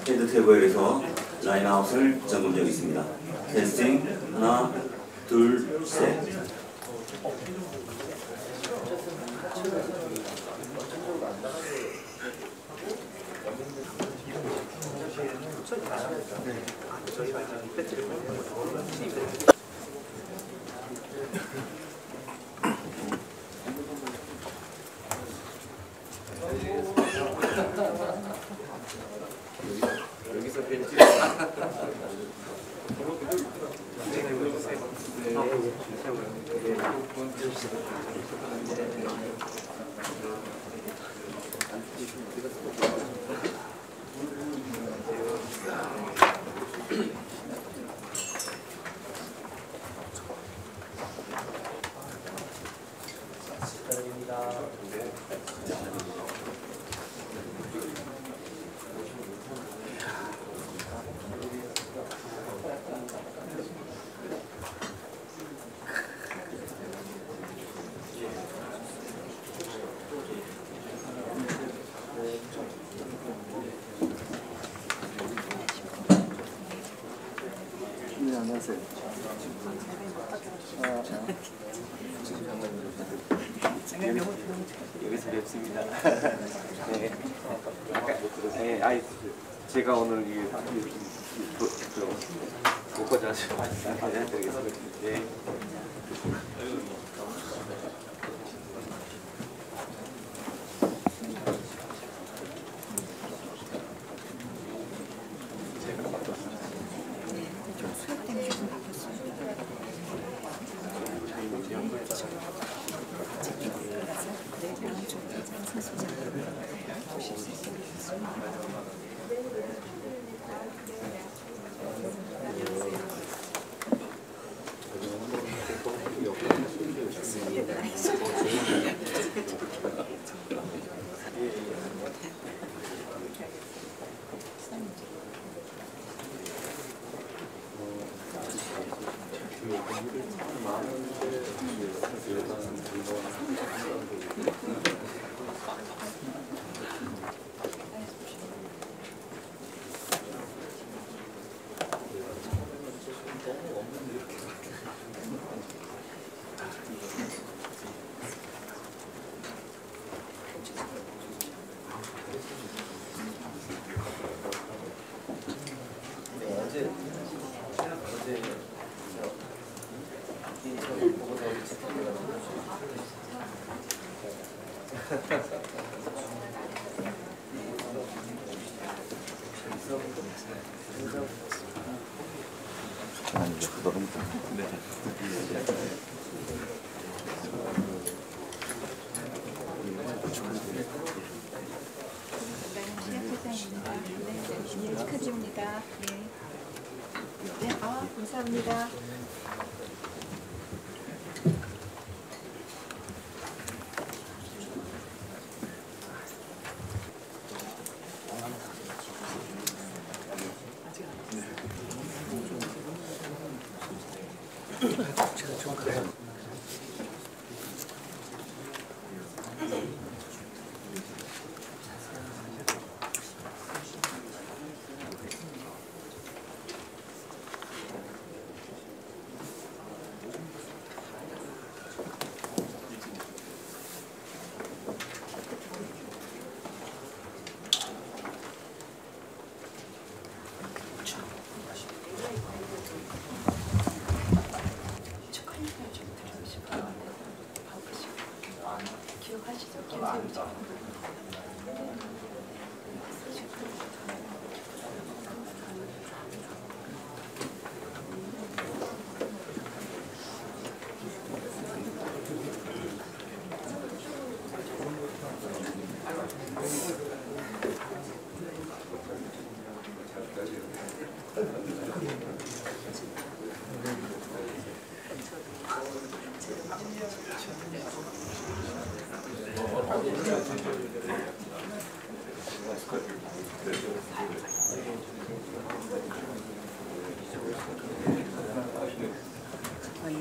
헤드 테이블에서 라인아웃을 점검되고 있습니다. 테스팅 하나 둘 셋. 여기서 벤치 네, 안녕하세요. 여기서 뵙습니다. 네. 네, 아이 제가 오늘 이게 못 가져가지고 네. 아니, 너무 네. 축하드립니다. 네. 네, 감사합니다. 기억하시죠? 김세우죠? 거의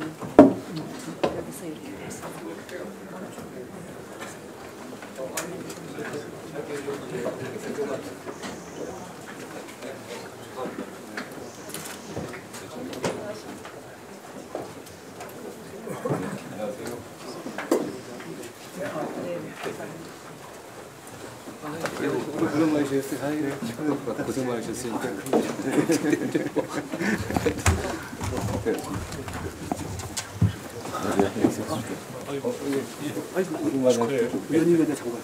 그런 말이셨어요. 아이고, 고생 많으셨으니까. 아이고, 맞아. 의원님한테 잠깐.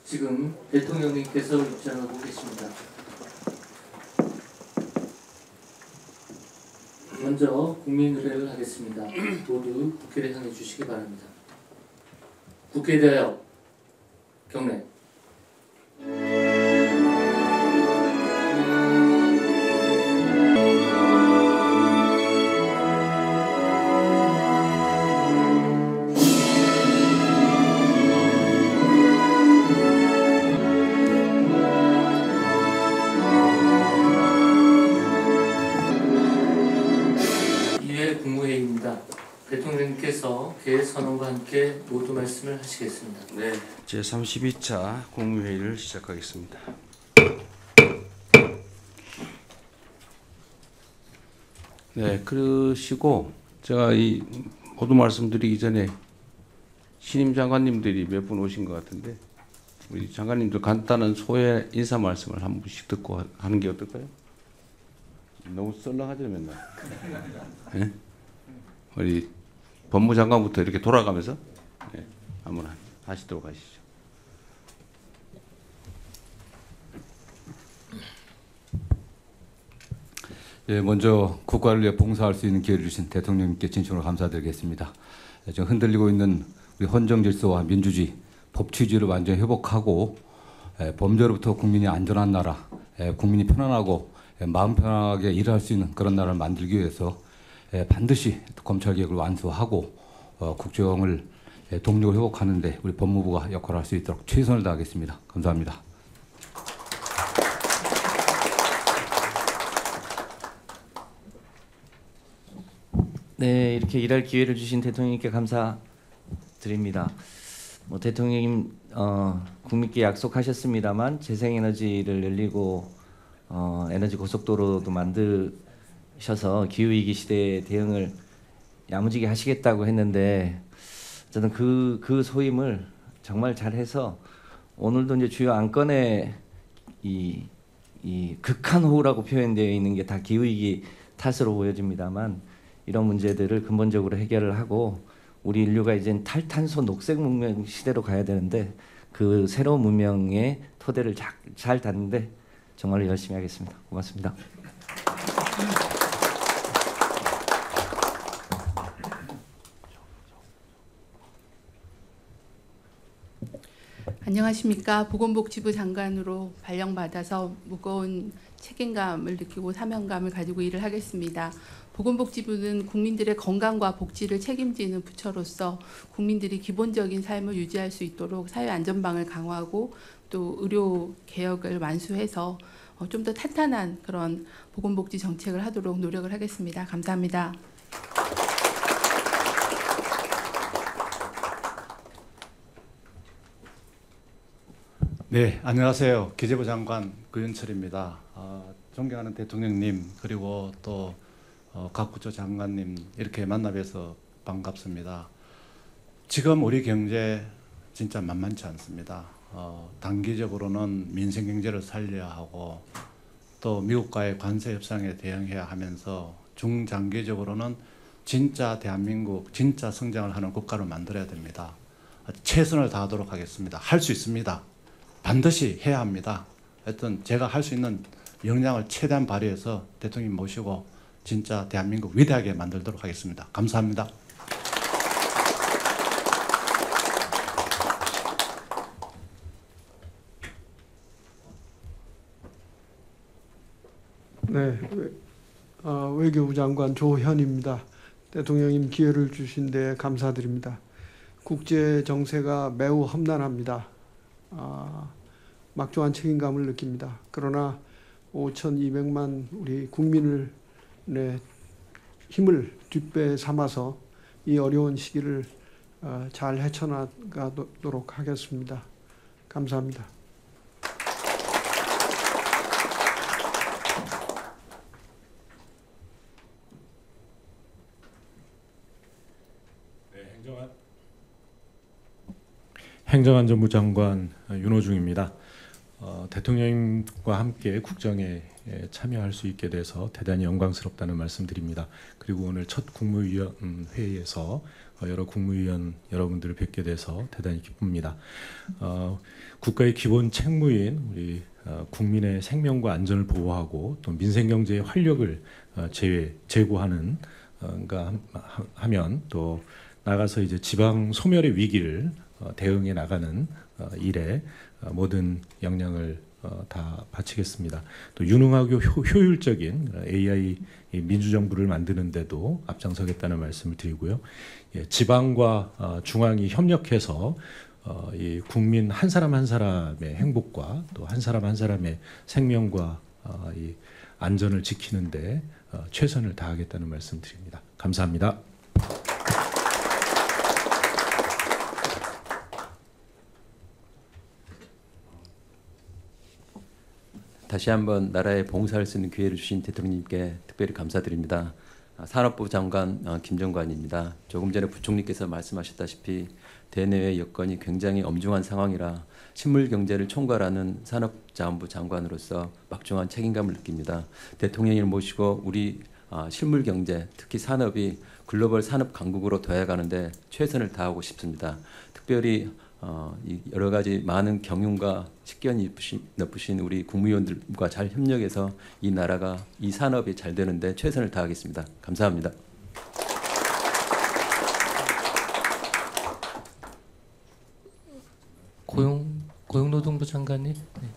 지금 대통령님께서 입장하고 계십니다. 먼저 국민 의례를 하겠습니다. 모두 국회를 향해 주시기 바랍니다. 국회에 대하여 경례. 국무회의입니다. 대통령님께서 개회 선언과 함께 모두 말씀을 하시겠습니다. 네, 제32차 국무회의를 시작하겠습니다. 네, 그러시고 제가 이 모두 말씀드리기 전에 신임 장관님들이 몇 분 오신 것 같은데 우리 장관님들 간단한 소회 인사 말씀을 한 분씩 듣고 하는 게 어떨까요? 너무 썰렁하죠 맨날. 네? 우리 법무장관부터 이렇게 돌아가면서 네, 한번 하시도록 하시죠. 예, 먼저 국가를 위해 봉사할 수 있는 기회를 주신 대통령님께 진심으로 감사드리겠습니다. 지금 흔들리고 있는 우리 헌정 질서와 민주주의, 법치주의를 완전히 회복하고 범죄로부터 국민이 안전한 나라, 국민이 편안하고 마음 편하게 일할 수 있는 그런 나라를 만들기 위해서 반드시 검찰개혁을 완수하고 국정을 동력을 회복하는 데 우리 법무부가 역할을 할 수 있도록 최선을 다하겠습니다. 감사합니다. 네, 이렇게 일할 기회를 주신 대통령님께 감사드립니다. 뭐 대통령님 국민께 약속하셨습니다만 재생에너지를 열리고 에너지 고속도로도 만드셔서 기후위기 시대에 대응을 야무지게 하시겠다고 했는데 저는 그 소임을 정말 잘해서 오늘도 이제 주요 안건에 이 극한호우라고 표현되어 있는 게 다 기후위기 탓으로 보여집니다만 이런 문제들을 근본적으로 해결을 하고 우리 인류가 이제 탈탄소 녹색 문명 시대로 가야 되는데 그 새로운 문명의 토대를 잘 닿는데 정말로 열심히 하겠습니다. 고맙습니다. 안녕하십니까. 보건복지부 장관으로 발령받아서 무거운 책임감을 느끼고 사명감을 가지고 일을 하겠습니다. 보건복지부는 국민들의 건강과 복지를 책임지는 부처로서 국민들이 기본적인 삶을 유지할 수 있도록 사회 안전망을 강화하고 또 의료 개혁을 완수해서 좀 더 탄탄한 그런 보건복지 정책을 하도록 노력을 하겠습니다. 감사합니다. 네, 안녕하세요. 기재부 장관 구윤철입니다. 존경하는 대통령님 그리고 또 각 부처 장관님 이렇게 만나 뵈서 반갑습니다. 지금 우리 경제 진짜 만만치 않습니다. 단기적으로는 민생 경제를 살려야 하고 또 미국과의 관세 협상에 대응해야 하면서 중장기적으로는 진짜 대한민국 진짜 성장을 하는 국가를 만들어야 됩니다. 최선을 다하도록 하겠습니다. 할 수 있습니다. 반드시 해야 합니다. 하여튼 제가 할 수 있는 역량을 최대한 발휘해서 대통령 모시고 진짜 대한민국 위대하게 만들도록 하겠습니다. 감사합니다. 네, 외교부 장관 조현입니다. 대통령님 기회를 주신 데 감사드립니다. 국제 정세가 매우 험난합니다. 막중한 책임감을 느낍니다. 그러나 5,200만 우리 국민을 힘을 뒷배 삼아서 이 어려운 시기를 잘 헤쳐나가도록 하겠습니다. 감사합니다. 행정안전부 장관 윤호중입니다. 대통령님과 함께 국정에 참여할 수 있게 돼서 대단히 영광스럽다는 말씀드립니다. 그리고 오늘 첫 국무위원 회의에서 여러 국무위원 여러분들을 뵙게 돼서 대단히 기쁩니다. 국가의 기본 책무인 우리 국민의 생명과 안전을 보호하고 또 민생경제의 활력을 제고하는 하면 또 나가서 이제 지방 소멸의 위기를 대응해 나가는 일에 모든 역량을 다 바치겠습니다. 또 유능하고 효율적인 AI 민주정부를 만드는 데도 앞장서겠다는 말씀을 드리고요. 지방과 중앙이 협력해서 이 국민 한 사람 한 사람의 행복과 또 한 사람 한 사람의 생명과 이 안전을 지키는 데 최선을 다하겠다는 말씀 드립니다. 감사합니다. 다시 한번 나라에 봉사할 수 있는 기회를 주신 대통령님께 특별히 감사드립니다. 산업부 장관 김정관입니다. 조금 전에 부총리께서 말씀하셨다시피 대내외 여건이 굉장히 엄중한 상황이라 식물경제를 총괄하는 산업자원부 장관으로서 막중한 책임감을 느낍니다. 대통령님을 모시고 우리 실물경제, 특히 산업이 글로벌 산업 강국으로 도약하는데 최선을 다하고 싶습니다. 특별히 여러 가지 많은 경륜과 식견이 높으신 우리 국무위원들과 잘 협력해서 이 나라가 이 산업이 잘 되는데 최선을 다하겠습니다. 감사합니다. 고용노동부 장관님. 네.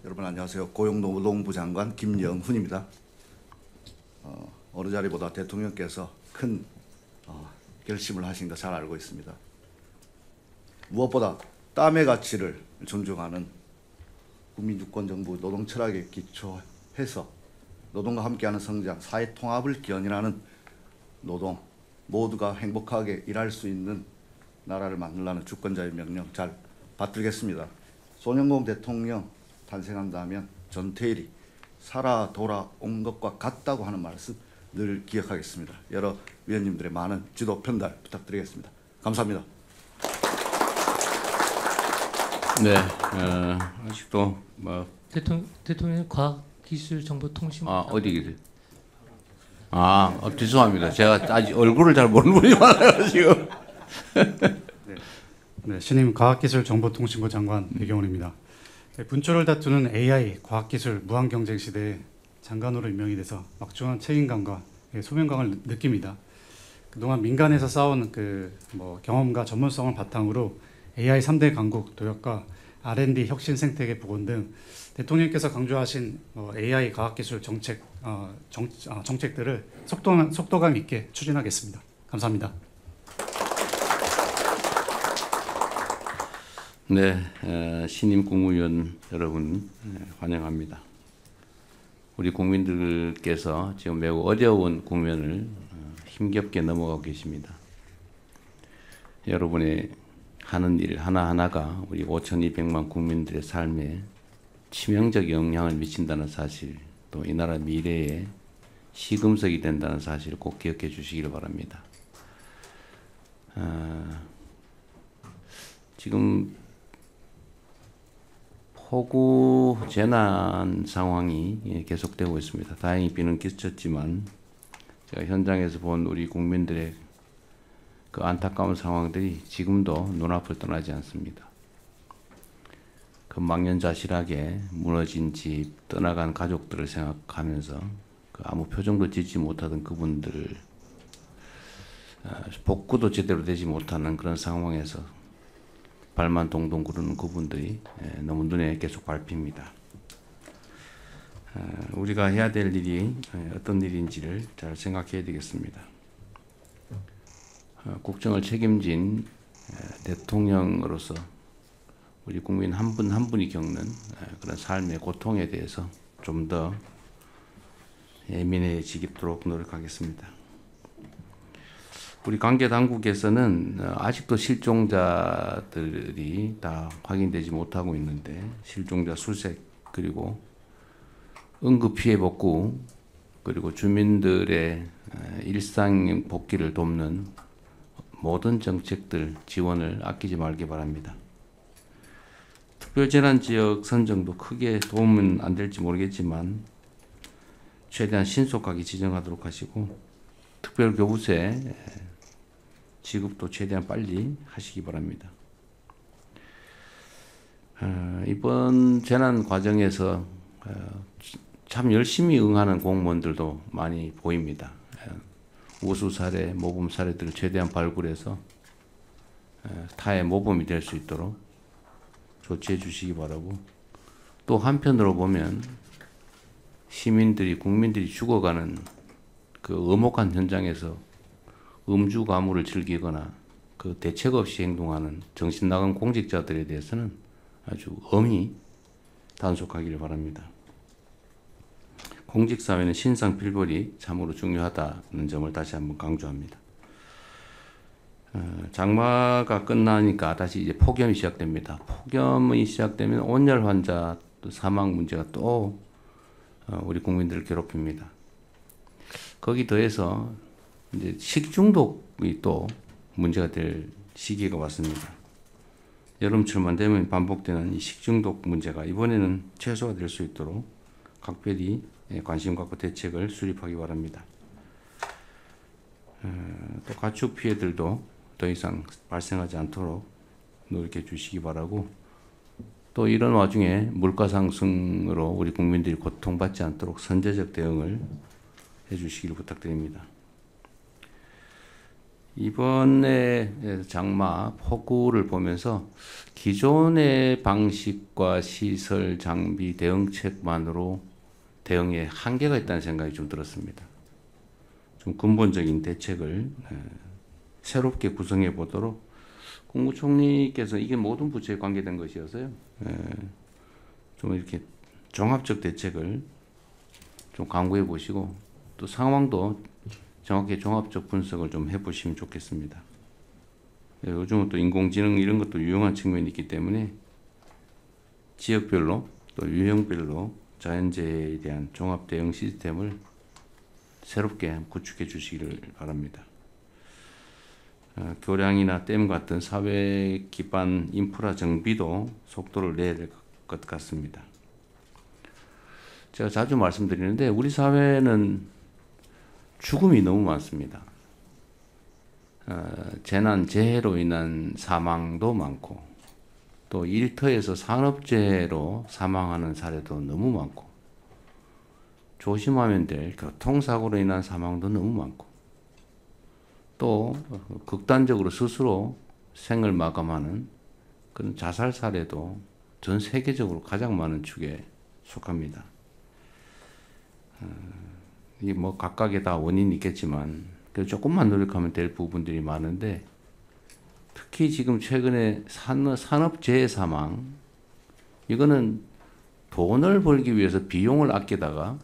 여러분 안녕하세요. 고용노동부 장관 김영훈입니다. 어느 자리보다 대통령께서 큰 결심을 하신 거 잘 알고 있습니다. 무엇보다 땀의 가치를 존중하는 국민주권정부 노동 철학에 기초해서 노동과 함께하는 성장, 사회 통합을 기원하는 노동, 모두가 행복하게 일할 수 있는 나라를 만들라는 주권자의 명령 잘 받들겠습니다. 손영공 대통령 탄생한다면 전태일이 살아 돌아온 것과 같다고 하는 말씀 늘 기억하겠습니다. 여러 위원님들의 많은 지도 편달 부탁드리겠습니다. 감사합니다. 네, 아직도 뭐 대통령 과학기술정보통신 어디 죄송합니다. 제가 아직 얼굴을 잘 모르는 분이 많아요 지금. 네, 신임 과학기술정보통신부 장관 배경훈입니다. 분초를 다투는 AI 과학기술 무한경쟁 시대에 장관으로 임명이 돼서 막중한 책임감과 소명감을 느낍니다. 그동안 민간에서 쌓아온 경험과 전문성을 바탕으로 AI 3대 강국 도약과 R&D 혁신 생태계 복원 등 대통령께서 강조하신 AI 과학기술 정책들을 속도감 있게 추진하겠습니다. 감사합니다. 네, 신임 국무위원 여러분 환영합니다. 우리 국민들께서 지금 매우 어려운 국면을 힘겹게 넘어가고 계십니다. 여러분의 하는 일 하나하나가 우리 5,200만 국민들의 삶에 치명적 영향을 미친다는 사실, 또 이 나라 미래에 시금석이 된다는 사실을 꼭 기억해 주시기를 바랍니다. 지금 폭우 재난 상황이 계속되고 있습니다. 다행히 비는 그쳤지만 제가 현장에서 본 우리 국민들의 그 안타까운 상황들이 지금도 눈앞을 떠나지 않습니다. 그 망연자실하게 무너진 집, 떠나간 가족들을 생각하면서 그 아무 표정도 짓지 못하던 그분들을 복구도 제대로 되지 못하는 그런 상황에서 발만 동동 구르는 그분들이 너무 눈에 계속 밟힙니다. 우리가 해야 될 일이 어떤 일인지를 잘 생각해야 되겠습니다. 국정을 책임진 대통령으로서 우리 국민 한 분 한 분이 겪는 그런 삶의 고통에 대해서 좀 더 예민해지도록 노력하겠습니다. 우리 관계 당국에서는 아직도 실종자들이 다 확인되지 못하고 있는데 실종자 수색 그리고 응급 피해 복구 그리고 주민들의 일상 복귀를 돕는 모든 정책들 지원을 아끼지 말기 바랍니다. 특별재난지역 선정도 크게 도움은 안 될지 모르겠지만 최대한 신속하게 지정하도록 하시고 특별교부세 지급도 최대한 빨리 하시기 바랍니다. 이번 재난 과정에서 참 열심히 응하는 공무원들도 많이 보입니다. 우수 사례, 모범 사례들을 최대한 발굴해서 타의 모범이 될 수 있도록 조치해 주시기 바라고, 또 한편으로 보면 시민들이 국민들이 죽어가는 그 엄혹한 현장에서 음주 가무를 즐기거나 그 대책 없이 행동하는 정신 나간 공직자들에 대해서는 아주 엄히 단속하기를 바랍니다. 공직사회는 신상필벌이 참으로 중요하다는 점을 다시 한번 강조합니다. 장마가 끝나니까 다시 이제 폭염이 시작됩니다. 폭염이 시작되면 온열 환자 또 사망 문제가 또 우리 국민들을 괴롭힙니다. 거기 더해서 이제 식중독이 또 문제가 될 시기가 왔습니다. 여름철만 되면 반복되는 이 식중독 문제가 이번에는 최소화 될 수 있도록 각별히 관심 갖고 대책을 수립하기 바랍니다. 또 가축 피해들도 더 이상 발생하지 않도록 노력해 주시기 바라고, 또 이런 와중에 물가 상승으로 우리 국민들이 고통받지 않도록 선제적 대응을 해 주시기를 부탁드립니다. 이번에 장마 폭우를 보면서 기존의 방식과 시설, 장비, 대응책만으로 대응에 한계가 있다는 생각이 좀 들었습니다. 좀 근본적인 대책을 새롭게 구성해 보도록 국무총리께서 이게 모든 부처에 관계된 것이어서요. 좀 이렇게 종합적 대책을 좀 강구해 보시고 또 상황도 정확히 종합적 분석을 좀 해보시면 좋겠습니다. 요즘은 또 인공지능 이런 것도 유용한 측면이 있기 때문에 지역별로 또 유형별로 자연재해에 대한 종합 대응 시스템을 새롭게 구축해 주시기를 바랍니다. 교량이나 댐 같은 사회 기반 인프라 정비도 속도를 내야 될 것 같습니다. 제가 자주 말씀드리는데 우리 사회는 죽음이 너무 많습니다. 재난, 재해로 인한 사망도 많고 또 일터에서 산업재해로 사망하는 사례도 너무 많고 조심하면 될 교통사고로 인한 사망도 너무 많고 또 극단적으로 스스로 생을 마감하는 그런 자살 사례도 전 세계적으로 가장 많은 축에 속합니다. 이게 뭐 각각의 다 원인이 있겠지만 조금만 노력하면 될 부분들이 많은데 특히 지금 최근에 산업재해 사망 이거는 돈을 벌기 위해서 비용을 아끼다가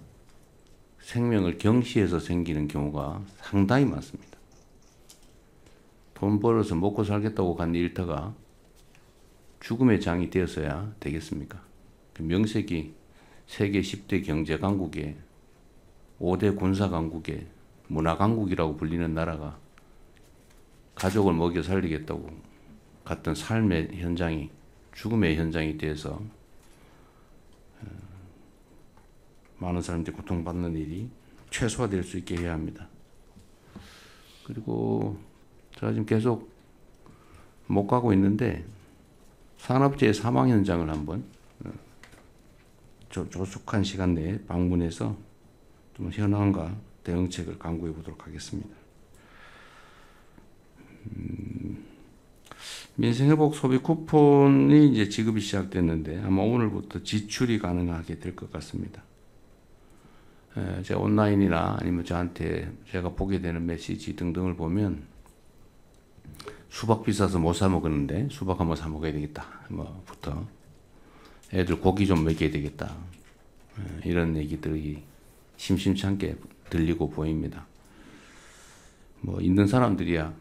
생명을 경시해서 생기는 경우가 상당히 많습니다. 돈 벌어서 먹고 살겠다고 간 일터가 죽음의 장이 되어서야 되겠습니까? 명색이 세계 10대 경제 강국에 5대 군사 강국에 문화 강국이라고 불리는 나라가 가족을 먹여 살리겠다고 갔던 삶의 현장이 죽음의 현장이 돼서 많은 사람들이 고통받는 일이 최소화될 수 있게 해야 합니다. 그리고 제가 지금 계속 못 가고 있는데 산업재해 사망 현장을 한번 조속한 시간 내에 방문해서 좀 현황과 대응책을 강구해 보도록 하겠습니다. 민생회복 소비 쿠폰이 이제 지급이 시작됐는데 아마 오늘부터 지출이 가능하게 될 것 같습니다. 제 온라인이나 아니면 저한테 제가 보게 되는 메시지 등등을 보면 수박 비싸서 못 사 먹었는데 수박 한번 사 먹어야 되겠다. 뭐부터 애들 고기 좀 먹여야 되겠다. 이런 얘기들이 심심치 않게 들리고 보입니다. 뭐 있는 사람들이야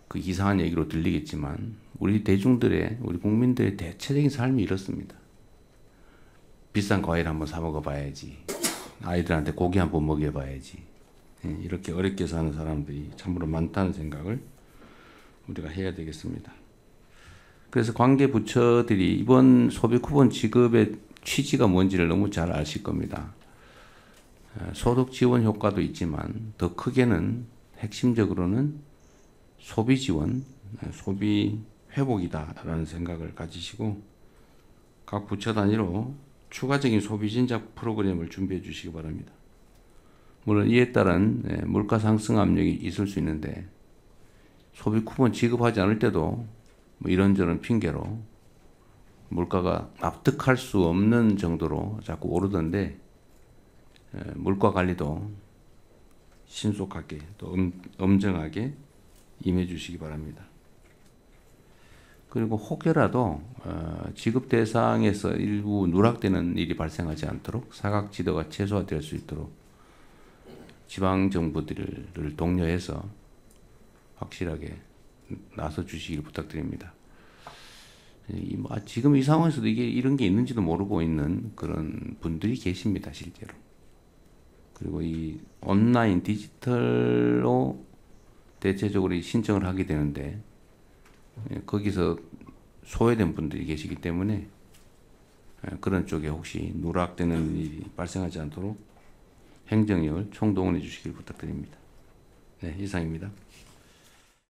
그 이상한 얘기로 들리겠지만 우리 대중들의 우리 국민들의 대체적인 삶이 이렇습니다. 비싼 과일 한번 사 먹어봐야지. 아이들한테 고기 한번 먹여봐야지. 이렇게 어렵게 사는 사람들이 참으로 많다는 생각을 우리가 해야 되겠습니다. 그래서 관계 부처들이 이번 소비 쿠폰 지급의 취지가 뭔지를 너무 잘 아실 겁니다. 소득 지원 효과도 있지만 더 크게는 핵심적으로는 소비 지원, 소비 회복이다라는 생각을 가지시고 각 부처 단위로 추가적인 소비 진작 프로그램을 준비해 주시기 바랍니다. 물론 이에 따른 물가 상승 압력이 있을 수 있는데 소비 쿠폰 지급하지 않을 때도 뭐 이런저런 핑계로 물가가 납득할 수 없는 정도로 자꾸 오르던데 물가 관리도 신속하게 또 엄정하게 임해 주시기 바랍니다. 그리고 혹여라도 지급 대상에서 일부 누락되는 일이 발생하지 않도록 사각지대가 최소화될 수 있도록 지방 정부들을 독려해서 확실하게 나서 주시길 부탁드립니다. 지금 이 상황에서도 이게 이런 게 있는지도 모르고 있는 그런 분들이 계십니다, 실제로. 그리고 이 온라인 디지털로 대체적으로 신청을 하게 되는데 거기서 소외된 분들이 계시기 때문에 그런 쪽에 혹시 누락되는 일이 발생하지 않도록 행정력을 총동원해 주시길 부탁드립니다. 네, 이상입니다.